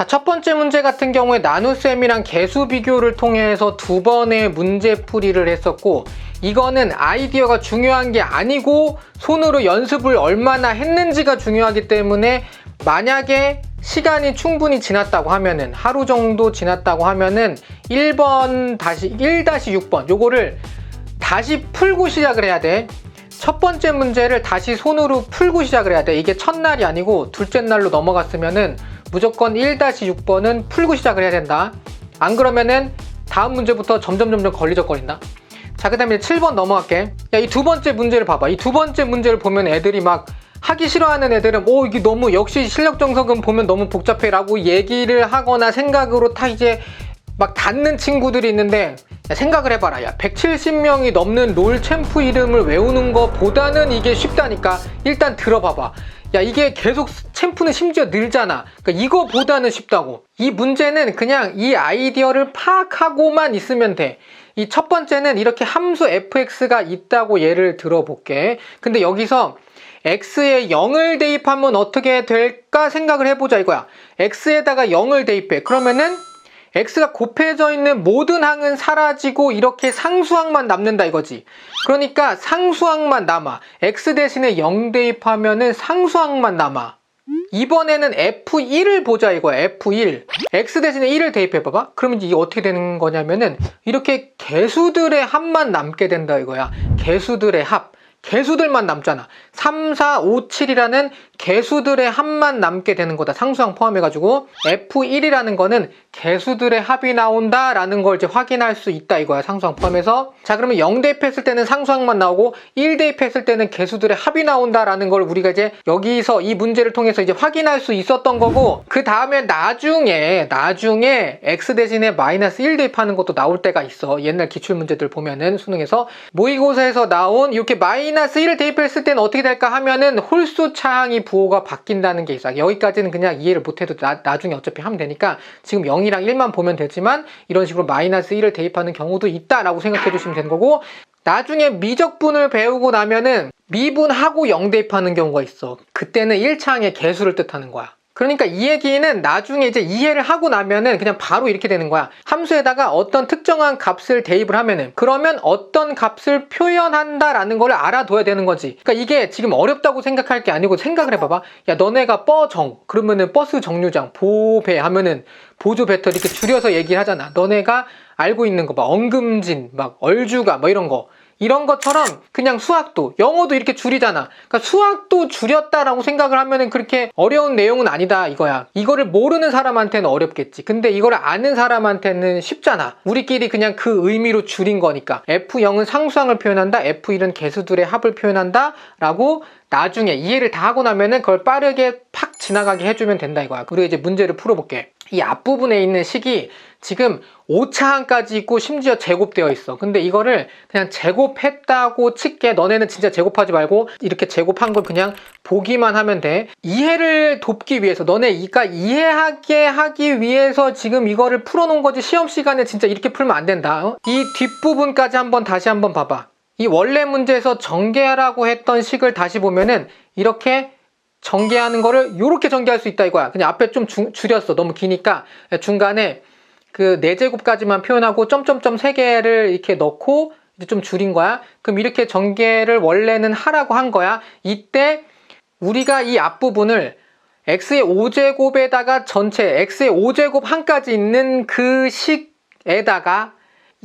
자, 첫 번째 문제 같은 경우에 나눗셈이랑 개수 비교를 통해서 두 번의 문제풀이를 했었고, 이거는 아이디어가 중요한 게 아니고 손으로 연습을 얼마나 했는지가 중요하기 때문에, 만약에 시간이 충분히 지났다고 하면은, 하루 정도 지났다고 하면은 1-6번 요거를 다시 풀고 시작을 해야 돼. 첫 번째 문제를 다시 손으로 풀고 시작을 해야 돼. 이게 첫날이 아니고 둘째 날로 넘어갔으면은 무조건 1-6번은 풀고 시작을 해야 된다. 안 그러면은 다음 문제부터 점점 걸리적거린다. 자, 그 다음에 7번 넘어갈게. 야, 이 두 번째 문제를 봐봐. 이 두 번째 문제를 보면 애들이 막 하기 싫어하는 애들은 이게 너무, 역시 실력 정석은 보면 너무 복잡해 라고 얘기를 하거나 생각으로 다 이제 막 닫는 친구들이 있는데, 야, 생각을 해봐라. 야, 170명이 넘는 롤 챔프 이름을 외우는 것보다는 이게 쉽다니까. 일단 들어봐봐. 야, 이게 계속 챔프는 심지어 늘잖아. 그러니까 이거보다는 쉽다고. 이 문제는 그냥 이 아이디어를 파악하고만 있으면 돼. 이 첫 번째는 이렇게 함수 fx가 있다고 예를 들어볼게. 근데 여기서 x에 0을 대입하면 어떻게 될까 생각을 해보자 이거야. x에다가 0을 대입해. 그러면은 x가 곱해져 있는 모든 항은 사라지고 이렇게 상수항만 남는다 이거지. 그러니까 상수항만 남아. x 대신에 0 대입하면은 상수항만 남아. 이번에는 f1을 보자 이거야. f1. x 대신에 1을 대입해봐봐. 그러면 이게 어떻게 되는 거냐면은 이렇게 개수들의 합만 남게 된다 이거야. 개수들의 합. 개수들만 남잖아. 3, 4, 5, 7이라는 개수들의 합만 남게 되는 거다. 상수항 포함해가지고 F1이라는 거는 개수들의 합이 나온다 라는 걸 이제 확인할 수 있다 이거야. 상수항 포함해서. 자, 그러면 0 대입했을 때는 상수항만 나오고 1 대입했을 때는 개수들의 합이 나온다 라는 걸 우리가 이제 여기서 이 문제를 통해서 이제 확인할 수 있었던 거고, 그 다음에 나중에 x 대신에 마이너스 1 대입하는 것도 나올 때가 있어. 옛날 기출문제들 보면은 수능에서 모의고사에서 나온 이렇게 마이너스 1을 대입했을 때는 어떻게 될까 하면은 홀수 차항이 부호가 바뀐다는 게 있어. 여기까지는 그냥 이해를 못해도 나중에 어차피 하면 되니까 지금 0이랑 1만 보면 되지만 이런 식으로 마이너스 1을 대입하는 경우도 있다라고 생각해 주시면 되는 거고, 나중에 미적분을 배우고 나면은 미분하고 0 대입하는 경우가 있어. 그때는 1차항의 개수를 뜻하는 거야. 그러니까 이 얘기는 나중에 이제 이해를 하고 나면은 그냥 바로 이렇게 되는 거야. 함수에다가 어떤 특정한 값을 대입을 하면은, 그러면 어떤 값을 표현한다라는 걸 알아둬야 되는 거지. 그러니까 이게 지금 어렵다고 생각할 게 아니고, 생각을 해봐봐. 야, 너네가 뻐정 그러면은 버스 정류장, 보배 하면은 보조 배터 이렇게 줄여서 얘기를 하잖아. 너네가 알고 있는 거 막 언금진, 막 얼주가 뭐 이런 것처럼 그냥 수학도, 영어도 이렇게 줄이잖아. 그러니까 수학도 줄였다라고 생각을 하면은 그렇게 어려운 내용은 아니다 이거야. 이거를 모르는 사람한테는 어렵겠지. 근데 이거를 아는 사람한테는 쉽잖아. 우리끼리 그냥 그 의미로 줄인 거니까. F0은 상수항을 표현한다, F1은 개수들의 합을 표현한다 라고 나중에 이해를 다 하고 나면은 그걸 빠르게 팍 지나가게 해주면 된다 이거야. 그리고 이제 문제를 풀어볼게. 이 앞부분에 있는 식이 지금 5차항까지 있고 심지어 제곱되어 있어. 근데 이거를 그냥 제곱했다고 칠게. 너네는 진짜 제곱하지 말고 이렇게 제곱한 걸 그냥 보기만 하면 돼. 이해를 돕기 위해서, 너네가 이해하게 하기 위해서 지금 이거를 풀어놓은 거지. 시험 시간에 진짜 이렇게 풀면 안 된다. 이 뒷부분까지 다시 한번 봐봐. 이 원래 문제에서 전개하라고 했던 식을 다시 보면은 이렇게 전개하는 거를 이렇게 전개할 수 있다 이거야. 그냥 앞에 좀 줄였어. 너무 기니까 중간에 그 4제곱까지만 표현하고 점점점 3개를 이렇게 넣고 이제 좀 줄인 거야. 그럼 이렇게 전개를 원래는 하라고 한 거야. 이때 우리가 이 앞부분을 x의 5제곱에다가 전체 x의 5제곱 한까지 있는 그 식에다가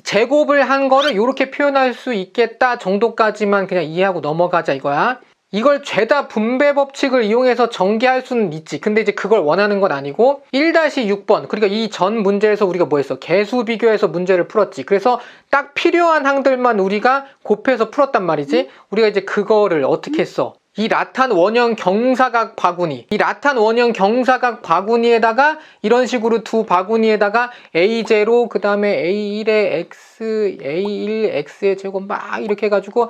제곱을 한 거를 이렇게 표현할 수 있겠다 정도까지만 그냥 이해하고 넘어가자 이거야. 이걸 죄다 분배 법칙을 이용해서 전개할 수는 있지. 근데 이제 그걸 원하는 건 아니고 1-6번, 그러니까 이 전 문제에서 우리가 뭐 했어? 개수 비교해서 문제를 풀었지. 그래서 딱 필요한 항들만 우리가 곱해서 풀었단 말이지. 우리가 이제 그거를 어떻게 했어? 이 라탄 원형 경사각 바구니, 이 라탄 원형 경사각 바구니에다가 이런 식으로 두 바구니에다가 A0 그 다음에 A1의 X, A1 X의 제곱 막 이렇게 해가지고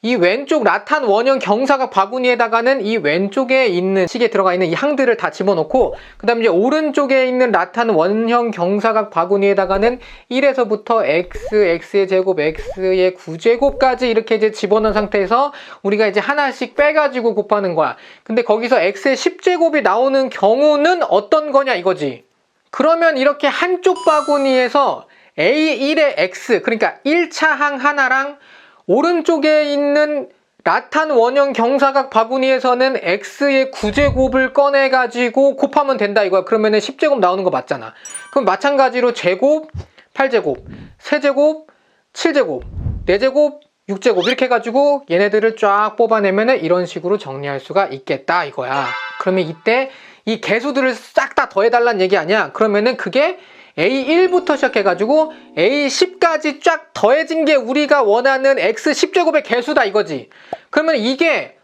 이 왼쪽 라탄 원형 경사각 바구니에다가는 이 왼쪽에 있는 식에 들어가 있는 이 항들을 다 집어넣고, 그 다음에 이제 오른쪽에 있는 라탄 원형 경사각 바구니에다가는 1에서부터 x, x의 제곱, x의 9제곱까지 이렇게 이제 집어넣은 상태에서 우리가 이제 하나씩 빼가지고 곱하는 거야. 근데 거기서 x의 10제곱이 나오는 경우는 어떤 거냐 이거지. 그러면 이렇게 한쪽 바구니에서 A1의 X, 그러니까 1차 항 하나랑 오른쪽에 있는 라탄 원형 경사각 바구니에서는 X의 9제곱을 꺼내가지고 곱하면 된다 이거야. 그러면은 10제곱 나오는 거 맞잖아. 그럼 마찬가지로 제곱, 8제곱, 세제곱, 7제곱, 4제곱, 6제곱 이렇게 해가지고 얘네들을 쫙 뽑아내면은 이런 식으로 정리할 수가 있겠다 이거야. 그러면 이때 이 개수들을 싹 다 더해달라는 얘기 아니야. 그러면은 그게 A1부터 시작해가지고 A10까지 쫙 더해진 게 우리가 원하는 X10제곱의 개수다 이거지. 그러면 이게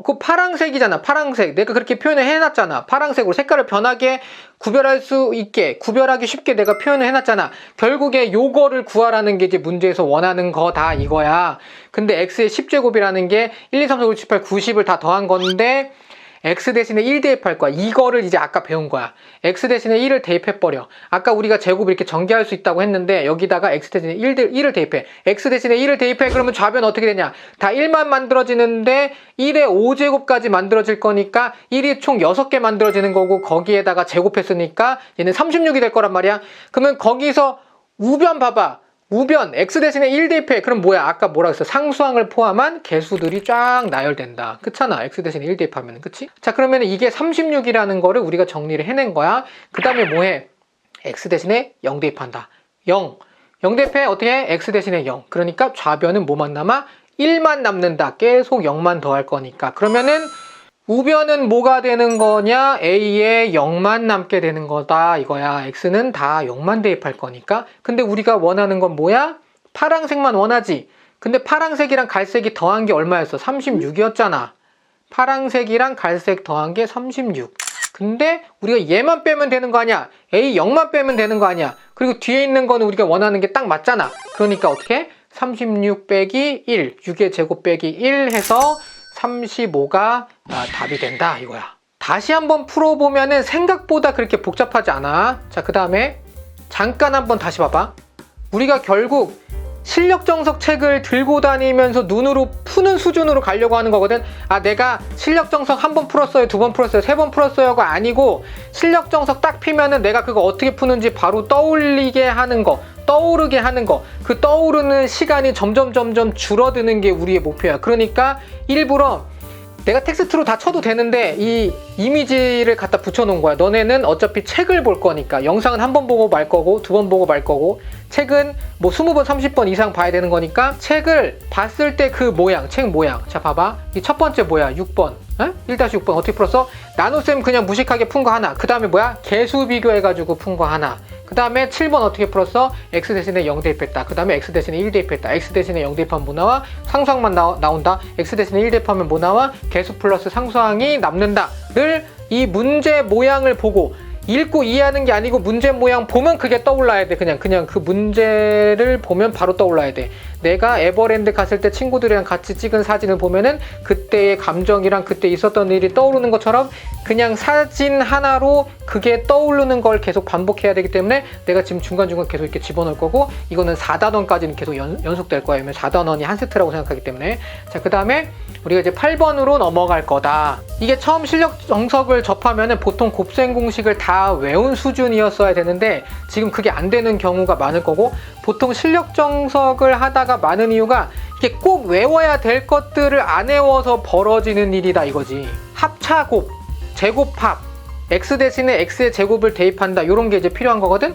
그 파랑색이잖아. 파랑색. 내가 그렇게 표현을 해놨잖아. 파랑색으로 색깔을 변하게 구별할 수 있게, 구별하기 쉽게 내가 표현을 해놨잖아. 결국에 요거를 구하라는 게 이제 문제에서 원하는 거다 이거야. 근데 X의 10제곱이라는 게 1, 2, 3, 4, 5, 6, 7, 8, 90을 다 더한 건데 X 대신에 1 대입할 거야. 이거를 이제 아까 배운 거야. X 대신에 1을 대입해버려. 아까 우리가 제곱을 이렇게 전개할 수 있다고 했는데 여기다가 X 대신에 1을 대입해. X 대신에 1을 대입해. 그러면 좌변 어떻게 되냐? 다 1만 만들어지는데 1의 5제곱까지 만들어질 거니까 1이 총 6개 만들어지는 거고 거기에다가 제곱했으니까 얘는 36이 될 거란 말이야. 그러면 거기서 우변 봐봐. 우변 X 대신에 1 대입해. 그럼 뭐야? 아까 뭐라 그랬어? 상수항을 포함한 개수들이 쫙 나열된다. 그렇잖아. X 대신에 1 대입하면. 그치? 자, 그러면 이게 36이라는 거를 우리가 정리를 해낸 거야. 그 다음에 뭐해? X 대신에 0 대입한다. 0 대입해. 어떻게 해? X 대신에 0. 그러니까 좌변은 뭐만 남아? 1만 남는다. 계속 0만 더할 거니까. 그러면은 우변은 뭐가 되는 거냐? A에 0만 남게 되는 거다 이거야. X는 다 0만 대입할 거니까. 근데 우리가 원하는 건 뭐야? 파랑색만 원하지. 근데 파랑색이랑 갈색이 더한 게 얼마였어? 36이었잖아. 파랑색이랑 갈색 더한 게 36. 근데 우리가 얘만 빼면 되는 거 아니야? A 0만 빼면 되는 거 아니야? 그리고 뒤에 있는 거는 우리가 원하는 게 딱 맞잖아. 그러니까 어떻게? 36 빼기 1, 6의 제곱 빼기 1 해서 35가 답이 된다 이거야. 다시 한번 풀어보면은 생각보다 그렇게 복잡하지 않아. 자, 그 다음에 잠깐 한번 다시 봐봐. 우리가 결국 실력정석 책을 들고 다니면서 눈으로 푸는 수준으로 가려고 하는 거거든. 내가 실력정석 한 번 풀었어요, 2번 풀었어요, 3번 풀었어요가 아니고 실력정석 딱 피면은 내가 그거 어떻게 푸는지 바로 떠올리게 하는 거, 떠오르게 하는 거, 그 떠오르는 시간이 점점 줄어드는 게 우리의 목표야. 그러니까 일부러 내가 텍스트로 다 쳐도 되는데 이 이미지를 갖다 붙여놓은 거야. 너네는 어차피 책을 볼 거니까. 영상은 한 번 보고 말 거고 2번 보고 말 거고, 책은 뭐 20번 30번 이상 봐야 되는 거니까 책을 봤을 때 그 모양, 책 모양. 자, 봐봐. 이 첫 번째 뭐야? 6번 1-6번 어떻게 풀었어? 나눗셈 그냥 무식하게 푼 거 하나. 그 다음에 뭐야? 개수 비교해가지고 푼 거 하나. 그 다음에 7번 어떻게 풀었어? X 대신에 0 대입했다. 그 다음에 X 대신에 1 대입했다. X 대신에 0 대입하면 뭐 나와? 상수항만 나온다. X 대신에 1 대입하면 뭐 나와? 개수 플러스 상수항이 남는다 를 이 문제 모양을 보고 읽고 이해하는 게 아니고 문제 모양 보면 그게 떠올라야 돼. 그냥 그 문제를 보면 바로 떠올라야 돼. 내가 에버랜드 갔을 때 친구들이랑 같이 찍은 사진을 보면은 그때의 감정이랑 그때 있었던 일이 떠오르는 것처럼 그냥 사진 하나로 그게 떠오르는 걸 계속 반복해야 되기 때문에 내가 지금 중간중간 계속 이렇게 집어넣을 거고, 이거는 4단원까지는 계속 연속될 거예요. 왜냐면 4단원이 한 세트라고 생각하기 때문에. 자, 그 다음에 우리가 이제 8번으로 넘어갈 거다. 이게 처음 실력 정석을 접하면은 보통 곱셈 공식을 다 외운 수준이었어야 되는데 지금 그게 안 되는 경우가 많을 거고, 보통 실력 정석을 하다가 많은 이유가 이게 꼭 외워야 될 것들을 안 외워서 벌어지는 일이다 이거지. 합차곱, 제곱합, x 대신에 x의 제곱을 대입한다, 이런 게 이제 필요한 거거든.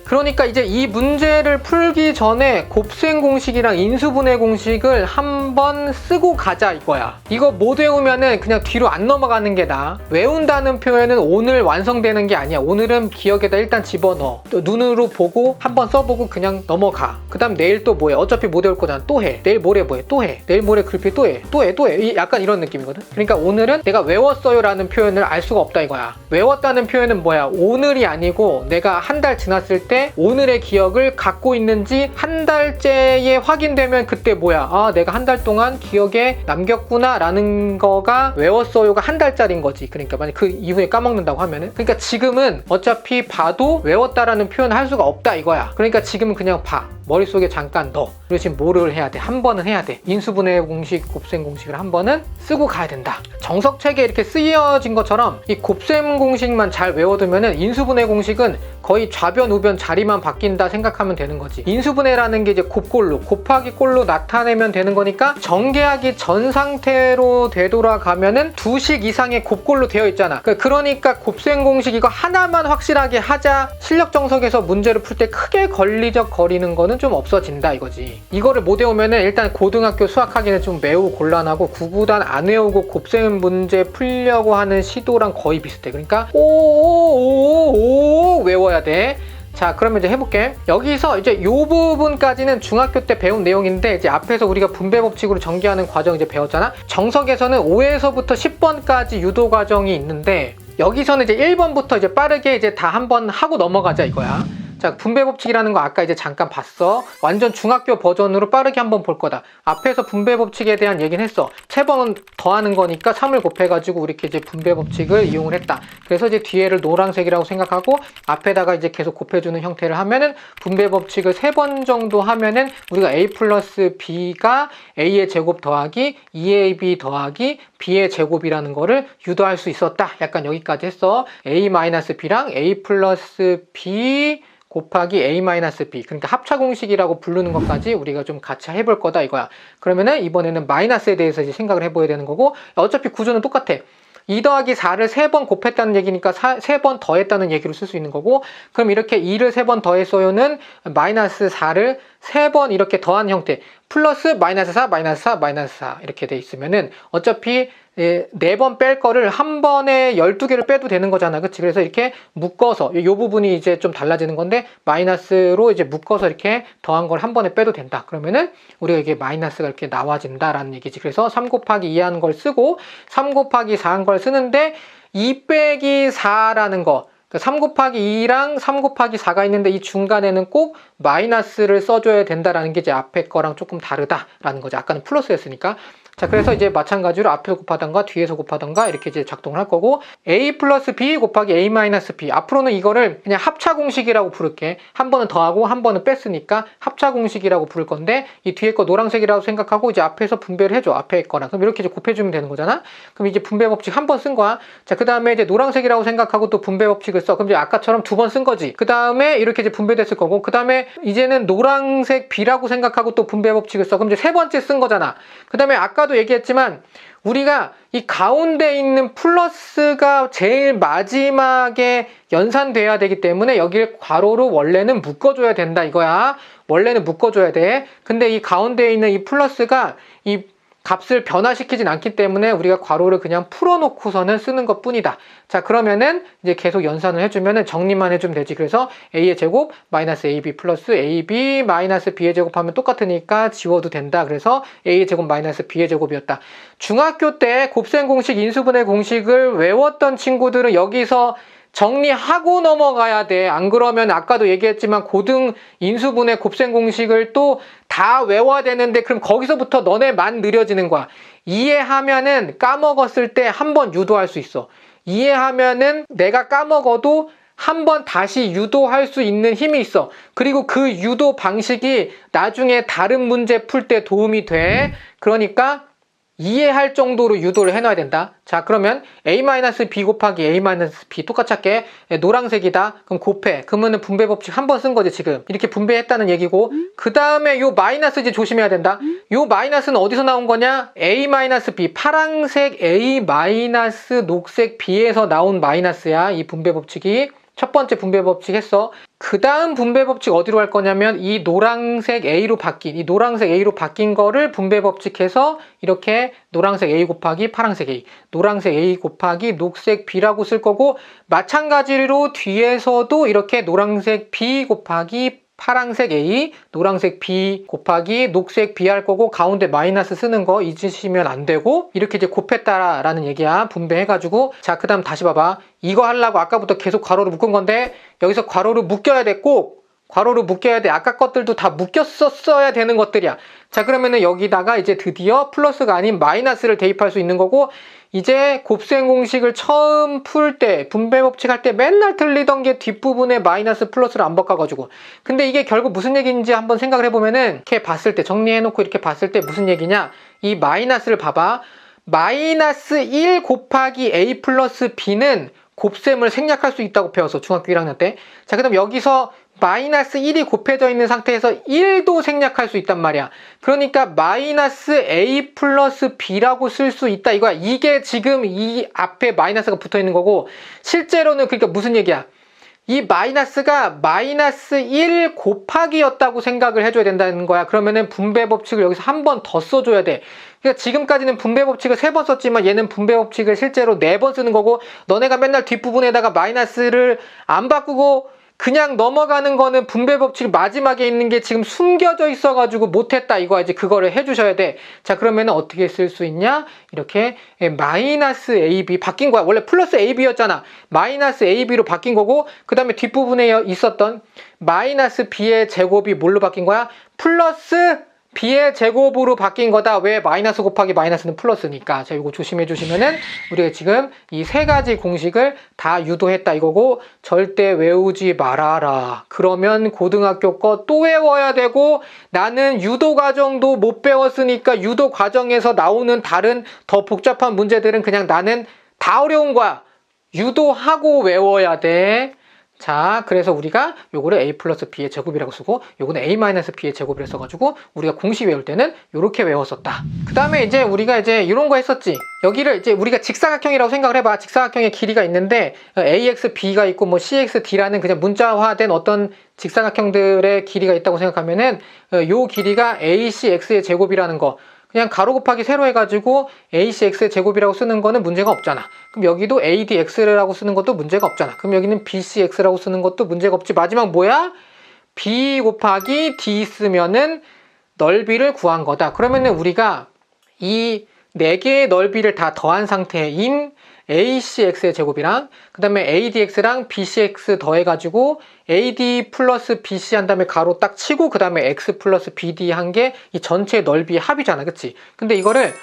그러니까 이제 이 문제를 풀기 전에 곱셈 공식이랑 인수분해 공식을 한번 쓰고 가자 이거야. 이거 못 외우면은 그냥 뒤로 안 넘어가는 게 나아. 외운다는 표현은 오늘 완성되는 게 아니야. 오늘은 기억에다 일단 집어넣어. 또 눈으로 보고 한번 써보고 그냥 넘어가. 그 다음 내일 또 뭐해? 어차피 못 외울 거잖아. 또 해. 내일 모레 뭐해? 또 해. 내일 모레 글피 또 해. 또 해. 약간 이런 느낌이거든. 그러니까 오늘은 내가 외웠어요 라는 표현을 알 수가 없다 이거야. 외웠다는 표현은 뭐야? 오늘이 아니고 내가 한 달 지났을 때 때 오늘의 기억을 갖고 있는지 한 달째에 확인되면 그때 뭐야, 아 내가 한 달 동안 기억에 남겼구나 라는 거가 외웠어요가 한 달짜리인 거지. 그러니까 만약 그 이후에 까먹는다고 하면은, 그러니까 지금은 어차피 봐도 외웠다라는 표현을 할 수가 없다 이거야. 그러니까 지금은 그냥 봐, 머릿속에 잠깐 넣어. 그리고 지금 뭐를 해야 돼? 한 번은 해야 돼. 인수분해 공식, 곱셈 공식을 한 번은 쓰고 가야 된다. 정석책에 이렇게 쓰여진 것처럼 이 곱셈 공식만 잘 외워두면은 인수분해 공식은 거의 좌변 우변 자리만 바뀐다 생각하면 되는 거지. 인수분해라는 게 이제 곱꼴로, 곱하기 꼴로 나타내면 되는 거니까 전개하기 전 상태로 되돌아가면은 2식 이상의 곱꼴로 되어 있잖아. 그러니까 곱셈 공식 이거 하나만 확실하게 하자 실력 정석에서 문제를 풀 때 크게 걸리적거리는 거는 좀 없어진다 이거지. 이거를 못 외우면은 일단 고등학교 수학하기는 좀 매우 곤란하고 구구단 안 외우고 곱셈 문제 풀려고 하는 시도랑 거의 비슷해. 그러니까 오오오오 외워야 돼. 자, 그러면 이제 해볼게. 여기서 이제 요 부분까지는 중학교 때 배운 내용인데, 이제 앞에서 우리가 분배 법칙으로 전개하는 과정 이제 배웠잖아. 정석에서는 5에서부터 10번까지 유도 과정이 있는데, 여기서는 이제 1번부터 이제 빠르게 이제 다 한번 하고 넘어가자 이거야. 자, 분배 법칙이라는 거 아까 이제 잠깐 봤어. 완전 중학교 버전으로 빠르게 한번 볼 거다. 앞에서 분배 법칙에 대한 얘기는 했어. 3번은 더하는 거니까 3을 곱해가지고 이렇게 이제 분배 법칙을 이용을 했다. 그래서 이제 뒤에를 노란색이라고 생각하고 앞에다가 이제 계속 곱해주는 형태를 하면은 분배 법칙을 3번 정도 하면은 우리가 a 플러스 b가 a의 제곱 더하기 2ab 더하기 b의 제곱이라는 거를 유도할 수 있었다. 약간 여기까지 했어. a 마이너스 b랑 a 플러스 b 곱하기 a-b, 그러니까 합차 공식이라고 부르는 것까지 우리가 좀 같이 해볼 거다 이거야. 그러면은 이번에는 마이너스에 대해서 이제 생각을 해봐야 되는 거고, 어차피 구조는 똑같아. 2 더하기 4를 3번 곱했다는 얘기니까 3번 더했다는 얘기로 쓸 수 있는 거고, 그럼 이렇게 2를 3번 더했어요는 마이너스 4를 3번 이렇게 더한 형태, 플러스 마이너스 4, 마이너스 4, 마이너스 4 이렇게 돼 있으면은 어차피 4번 뺄 거를 한 번에 12개를 빼도 되는 거잖아. 그치? 그래서 이렇게 묶어서, 이 부분이 이제 좀 달라지는 건데, 마이너스로 이제 묶어서 이렇게 더한 걸 한 번에 빼도 된다. 그러면은 우리가 이게 마이너스가 이렇게 나와진다라는 얘기지. 그래서 3 곱하기 2 하는 걸 쓰고, 3 곱하기 4 한 걸 쓰는데, 2 빼기 4라는 거, 3 곱하기 2랑 3 곱하기 4가 있는데 이 중간에는 꼭 마이너스를 써줘야 된다라는 게 이제 앞에 거랑 조금 다르다라는 거죠. 아까는 플러스였으니까. 자, 그래서 이제 마찬가지로 앞에서 곱하던가 뒤에서 곱하던가 이렇게 이제 작동을 할 거고, a 플러스 b 곱하기 a 마이너스 b, 앞으로는 이거를 그냥 합차 공식이라고 부를게. 한 번은 더하고 한 번은 뺐으니까 합차 공식이라고 부를 건데, 이 뒤에 거 노란색이라고 생각하고 이제 앞에서 분배를 해줘. 앞에 거랑. 그럼 이렇게 이제 곱해주면 되는 거잖아. 그럼 이제 분배 법칙 한 번 쓴 거야. 자, 그 다음에 이제 노란색이라고 생각하고 또 분배 법칙을 써. 그럼 이제 아까처럼 2번 쓴 거지. 그 다음에 이렇게 이제 분배됐을 거고, 그 다음에 이제는 노란색 b라고 생각하고 또 분배 법칙을 써. 그럼 이제 3번째 쓴 거잖아. 그 다음에 아까도 얘기했지만 우리가 이 가운데 있는 플러스가 제일 마지막에 연산돼야 되기 때문에 여기를 괄호로 원래는 묶어줘야 된다 이거야. 원래는 묶어줘야 돼. 근데 이 가운데 있는 이 플러스가 이 값을 변화시키진 않기 때문에 우리가 괄호를 그냥 풀어놓고서는 쓰는 것 뿐이다. 자, 그러면은 이제 계속 연산을 해주면은 정리만 해주면 되지. 그래서 a의 제곱 마이너스 ab 플러스 ab 마이너스 b의 제곱 하면 똑같으니까 지워도 된다. 그래서 a의 제곱 마이너스 b의 제곱이었다. 중학교 때 곱셈 공식, 인수분해 공식을 외웠던 친구들은 여기서 정리하고 넘어가야 돼. 안 그러면 아까도 얘기했지만 고등 인수분해 곱셈 공식을 또 다 외워야 되는데, 그럼 거기서부터 너네만 느려지는 거야. 이해하면은 까먹었을 때 한 번 유도할 수 있어. 이해하면은 내가 까먹어도 한 번 다시 유도할 수 있는 힘이 있어. 그리고 그 유도 방식이 나중에 다른 문제 풀 때 도움이 돼. 그러니까 이해할 정도로 유도를 해놔야 된다. 자, 그러면 a-b 곱하기 a-b 똑같이 할게. 노란색이다. 그럼 곱해. 그러면은 분배 법칙 한 번 쓴 거지 지금. 이렇게 분배했다는 얘기고, 그 다음에 요 마이너스 이제 조심해야 된다. 요 마이너스는 어디서 나온 거냐? a-b, 파란색 a 마이너스 녹색 b에서 나온 마이너스야. 이 분배 법칙이. 첫 번째 분배 법칙 했어. 그 다음 분배 법칙 어디로 갈 거냐면 이 노란색 A로 바뀐 거를 분배 법칙해서 이렇게 노란색 A 곱하기 파란색 A, 노란색 A 곱하기 녹색 B라고 쓸 거고, 마찬가지로 뒤에서도 이렇게 노란색 B 곱하기 파란색 A, 노란색 B 곱하기 녹색 B 할 거고, 가운데 마이너스 쓰는 거 잊으시면 안 되고, 이렇게 이제 곱했다라는 얘기야. 분배해가지고. 자, 그 다음 다시 봐봐. 이거 하려고 아까부터 계속 괄호를 묶은 건데, 여기서 괄호를 묶여야 돼. 꼭 괄호로 묶여야 돼. 아까 것들도 다 묶였었어야 되는 것들이야. 자, 그러면은 여기다가 이제 드디어 플러스가 아닌 마이너스를 대입할 수 있는 거고, 이제 곱셈 공식을 처음 풀 때, 분배 법칙 할 때 맨날 틀리던 게 뒷부분에 마이너스 플러스를 안 바꿔가지고. 근데 이게 결국 무슨 얘기인지 한번 생각을 해보면은, 이렇게 봤을 때, 정리해놓고 이렇게 봤을 때 무슨 얘기냐? 이 마이너스를 봐봐. 마이너스 1 곱하기 a 플러스 b는 곱셈을 생략할 수 있다고 배웠어. 중학교 1학년 때. 자, 그럼 여기서 마이너스 1이 곱해져 있는 상태에서 1도 생략할 수 있단 말이야. 그러니까 마이너스 a 플러스 b라고 쓸 수 있다 이거야. 이게 지금 이 앞에 마이너스가 붙어 있는 거고, 실제로는 그러니까 무슨 얘기야? 이 마이너스가 마이너스 1 곱하기였다고 생각을 해줘야 된다는 거야. 그러면은 분배 법칙을 여기서 한 번 더 써줘야 돼. 그러니까 지금까지는 분배 법칙을 3번 썼지만 얘는 분배 법칙을 실제로 4번 쓰는 거고, 너네가 맨날 뒷부분에다가 마이너스를 안 바꾸고 그냥 넘어가는 거는 분배 법칙 마지막에 있는 게 지금 숨겨져 있어가지고 못했다 이거야. 이제 그거를 해주셔야 돼. 자, 그러면 어떻게 쓸 수 있냐? 이렇게 마이너스 AB 바뀐 거야. 원래 플러스 AB였잖아. 마이너스 AB로 바뀐 거고, 그 다음에 뒷부분에 있었던 마이너스 B의 제곱이 뭘로 바뀐 거야? 플러스 B의 제곱으로 바뀐 거다. 왜? 마이너스 곱하기 마이너스는 플러스니까. 자, 이거 조심해 주시면은 우리가 지금 이 3가지 공식을 다 유도했다 이거고, 절대 외우지 말아라. 그러면 고등학교 거 또 외워야 되고, 나는 유도 과정도 못 배웠으니까 유도 과정에서 나오는 다른 더 복잡한 문제들은 그냥 나는 다 어려운 거야. 유도하고 외워야 돼. 자, 그래서 우리가 요거를 a 플러스 b의 제곱이라고 쓰고, 요거는 a 마이너스 b의 제곱이라 써가지고 우리가 공식 외울 때는 요렇게 외웠었다. 그 다음에 이제 우리가 이제 이런 거 했었지. 여기를 이제 우리가 직사각형이라고 생각을 해봐. 직사각형의 길이가 있는데 ax, b가 있고 뭐 cx, d라는 그냥 문자화된 어떤 직사각형들의 길이가 있다고 생각하면은 요 길이가 ac, x의 제곱이라는 거, 그냥 가로 곱하기 세로 해가지고 ACX의 제곱이라고 쓰는 거는 문제가 없잖아. 그럼 여기도 ADX라고 쓰는 것도 문제가 없잖아. 그럼 여기는 BCX라고 쓰는 것도 문제가 없지. 마지막 뭐야? B 곱하기 D 쓰면은 넓이를 구한 거다. 그러면은 우리가 이 4개의 넓이를 다 더한 상태인 ACX의 제곱이랑 그 다음에 ADX랑 BCX 더해가지고 AD 플러스 BC 한 다음에 가로 딱 치고 그 다음에 X 플러스 BD 한 게 이 전체 넓이의 합이잖아. 그치? 근데 이거를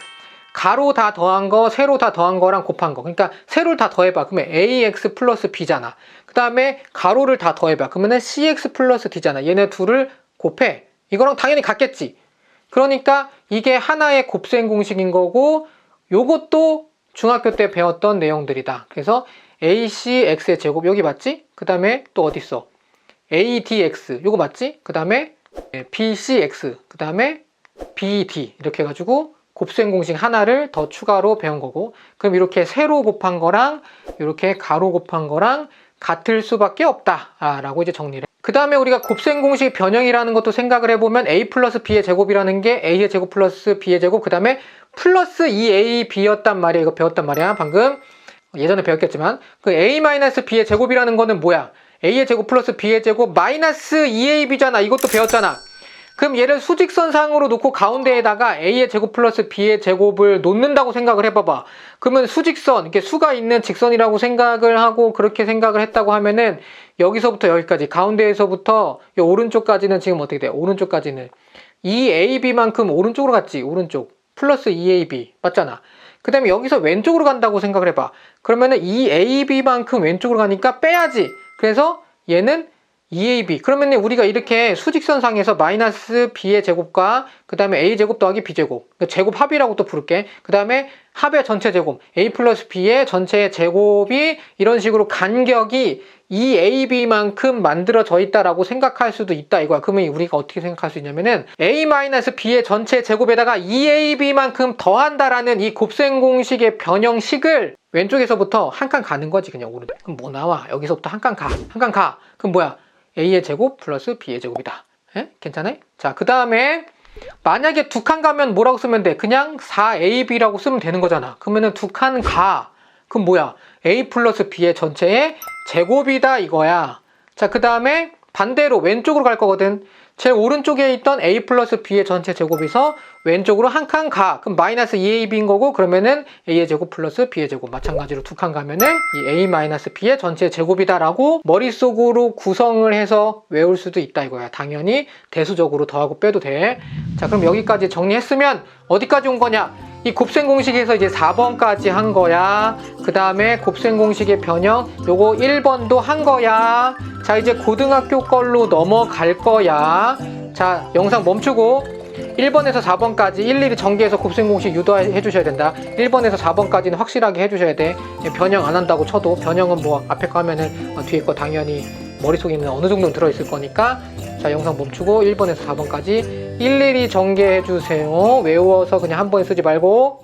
가로 다 더한 거, 세로 다 더한 거랑 곱한 거. 그러니까 세로를 다 더해봐. 그러면 AX 플러스 B잖아. 그 다음에 가로를 다 더해봐. 그러면은 CX 플러스 D잖아. 얘네 둘을 곱해. 이거랑 당연히 같겠지. 그러니까 이게 하나의 곱셈 공식인 거고, 요것도 중학교 때 배웠던 내용들이다. 그래서 ACX의 제곱 여기 맞지? 그 다음에 또 어디 있어? ADX 요거 맞지? 그 다음에 BCX 그 다음에 BD 이렇게 해가지고 곱셈 공식 하나를 더 추가로 배운 거고, 그럼 이렇게 세로 곱한 거랑 이렇게 가로 곱한 거랑 같을 수밖에 없다 라고 이제 정리를. 그 다음에 우리가 곱셈 공식 변형이라는 것도 생각을 해보면 a 플러스 b의 제곱이라는 게 a의 제곱 플러스 b의 제곱, 그 다음에 플러스 2ab였단 말이야. 이거 배웠단 말이야. 방금 예전에 배웠겠지만 그 a 마이너스 b의 제곱이라는 거는 뭐야? a의 제곱 플러스 b의 제곱 마이너스 2ab잖아. 이것도 배웠잖아. 그럼 얘를 수직선상으로 놓고 가운데에다가 a의 제곱 플러스 b의 제곱을 놓는다고 생각을 해봐봐. 그러면 수직선, 이렇게 수가 있는 직선이라고 생각을 하고 그렇게 생각을 했다고 하면은 여기서부터 여기까지, 가운데에서부터 이 오른쪽까지는 지금 어떻게 돼? 오른쪽까지는 2ab만큼 오른쪽으로 갔지. 오른쪽 플러스 2ab 맞잖아. 그 다음에 여기서 왼쪽으로 간다고 생각을 해봐. 그러면은 2ab만큼 왼쪽으로 가니까 빼야지. 그래서 얘는 2ab. 그러면 우리가 이렇게 수직선상에서 마이너스 b의 제곱과 그 다음에 a제곱 더하기 b제곱, 제곱 합이라고 또 부를게. 그 다음에 합의 전체 제곱, a 플러스 b의 전체 제곱이 이런 식으로 간격이 2ab만큼 만들어져 있다라고 생각할 수도 있다 이거야. 그러면 우리가 어떻게 생각할 수 있냐면은 a 마이너스 b의 전체 제곱에다가 2ab만큼 더한다라는 이 곱셈 공식의 변형식을 왼쪽에서부터 한 칸 가는 거지. 그냥 오른쪽. 그럼 뭐 나와? 여기서부터 한 칸 가. 한 칸 가. 그럼 뭐야? a의 제곱 플러스 b의 제곱이다. 에? 괜찮아요? 자, 그 다음에 만약에 2칸 가면 뭐라고 쓰면 돼? 그냥 4ab라고 쓰면 되는 거잖아. 그러면은 2칸 가. 그럼 뭐야? a 플러스 b의 전체의 제곱이다 이거야. 자, 그 다음에 반대로 왼쪽으로 갈 거거든. 제일 오른쪽에 있던 a 플러스 b의 전체 제곱에서 왼쪽으로 한 칸 가. 그럼 마이너스 2ab인 거고, 그러면은 a의 제곱 플러스 b의 제곱 마찬가지로 두 칸 가면은 이 a 마이너스 b의 전체 제곱이다라고 머릿속으로 구성을 해서 외울 수도 있다 이거야. 당연히 대수적으로 더하고 빼도 돼. 자, 그럼 여기까지 정리했으면 어디까지 온 거냐? 이 곱셈 공식에서 이제 4번까지 한 거야. 그 다음에 곱셈 공식의 변형 요거 1번도 한 거야. 자, 이제 고등학교 걸로 넘어갈 거야. 자, 영상 멈추고 1번에서 4번까지 일일이 전개해서 곱셈 공식 유도해 주셔야 된다. 1번에서 4번까지는 확실하게 해주셔야 돼. 변형 안 한다고 쳐도 변형은 뭐 앞에 거 하면은 뒤에 거 당연히 머릿속에 있는 어느 정도는 들어있을 거니까. 자, 영상 멈추고 1번에서 4번까지 일일이 전개해 주세요. 외워서 그냥 한 번에 쓰지 말고.